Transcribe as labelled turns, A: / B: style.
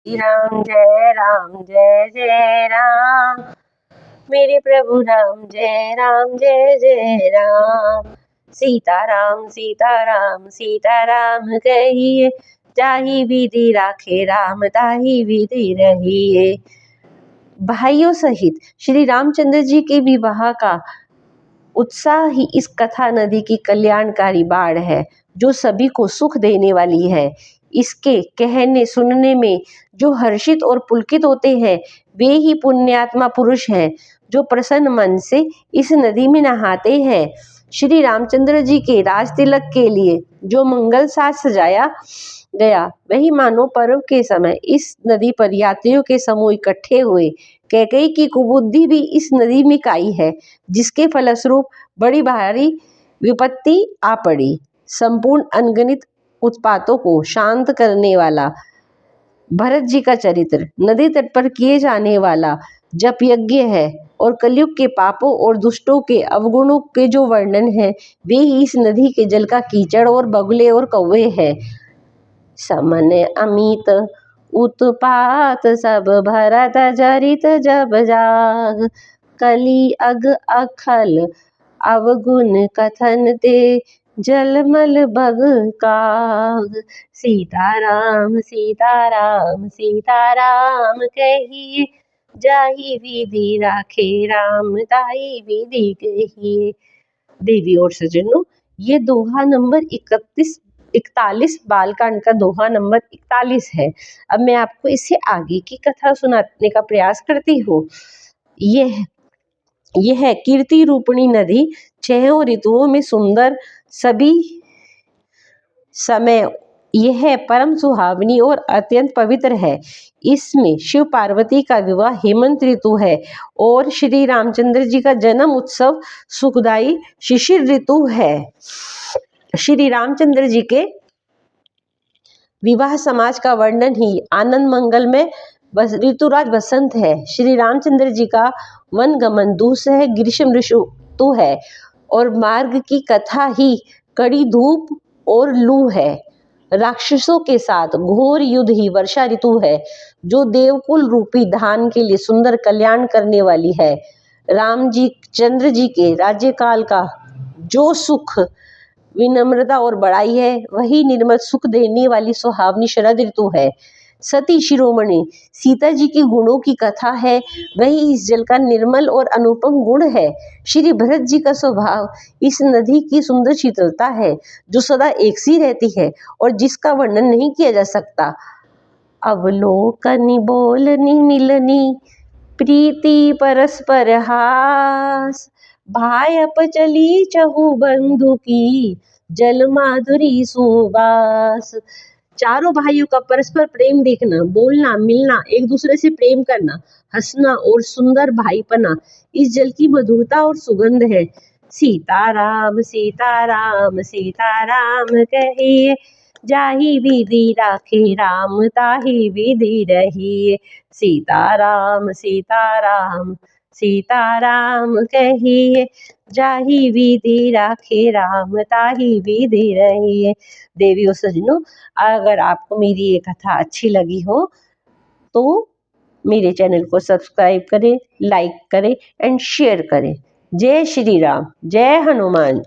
A: राम जय जय राम, मेरे प्रभु राम जय जय राम। सीताराम सीताराम सीताराम कहिए, जाहि विधि राखे राम ताहि विधि रहिए। भाइयों सहित श्री रामचंद्र जी के विवाह का उत्साह ही इस कथा नदी की कल्याणकारी बाढ़ है, जो सभी को सुख देने वाली है। इसके कहने सुनने में जो हर्षित और पुलकित होते हैं, वे ही पुण्यात्मा पुरुष हैं, जो प्रसन्न मन से इस नदी में नहाते हैं। श्री रामचंद्र जी के राज तिलक के लिए जो मंगल साज सजाया गया, वही मानो पर्व के समय इस नदी पर यात्रियों के समूह इकट्ठे हुए। कैकेयी की कुबुद्धि भी इस नदी में काई है, जिसके फलस्वरूप बड़ी भारी विपत्ति आ पड़ी। संपूर्ण अनगिनत उत्पातों को शांत करने वाला भरत जी का चरित्र नदी तट पर किए जाने वाला जप यज्ञ है, और कलयुग के पापों और दुष्टों के अवगुणों के जो वर्णन है, वे ही इस नदी के जल का कीचड़ और बगुले और कौवे है। समन अमित उत्पात सब भरत जरित जब जाग, कली अग अखल अवगुण कथन ते जलमल बग काग। सीताराम सीताराम सीताराम कहिए, जाहि विधि राखे राम ताहि विधि कहिए। देवी और सज्जनों, ये दोहा नंबर 41 बालकांड का दोहा नंबर 41 है। अब मैं आपको इससे आगे की कथा सुनाने का प्रयास करती हूँ। यह है कीर्ति रूपिणी नदी, 6 ऋतुओं में सुंदर, सभी समय यह परम सुहावनी और अत्यंत पवित्र है। इसमें शिव पार्वती का विवाह हेमंत ऋतु है, और श्री रामचंद्र जी का जन्म उत्सव सुखदायी शिशिर ऋतु है। श्री रामचंद्र जी के विवाह समाज का वर्णन ही आनंद मंगल में ऋतुराज बसंत है। श्री रामचंद्र जी का वन गमन दूसह ग्रीष्म ऋतु है, और मार्ग की कथा ही कड़ी धूप और लू है। राक्षसों के साथ घोर युद्ध ही वर्षा ऋतु है, जो देवकुल रूपी धान के लिए सुंदर कल्याण करने वाली है। राम जी चंद्र जी के राज्यकाल का जो सुख विनम्रता और बड़ाई है, वही निर्मल सुख देने वाली सुहावनी शरद ऋतु है। सती शिरोमणि सीता जी के गुणों की कथा है, वही इस जल का निर्मल और अनुपम गुण है। श्री भरत जी का स्वभाव इस नदी की सुंदर शीतलता है, जो सदा एक सी रहती है और जिसका वर्णन नहीं किया जा सकता। अवलोकनी बोलनी मिलनी प्रीति परस्पर हास, भायप चली चहु बंधु की जल माधुरी सुबास। चारों भाइयों का परस्पर प्रेम देखना, बोलना, मिलना, एक दूसरे से प्रेम करना, हंसना और सुंदर भाईपना इस जल की मधुरता और सुगंध है। सीताराम सीताराम सीताराम कहिए, जाहि विधि राखे राम ताहि विधि रहिए। सीताराम सीताराम सीताराम कहिए, जाहि विधि राखे राम ताहि विधि रहिए। देवी और सज्जनों, अगर आपको मेरी ये कथा अच्छी लगी हो तो मेरे चैनल को सब्सक्राइब करें, लाइक करें एंड शेयर करें। जय श्री राम, जय हनुमान।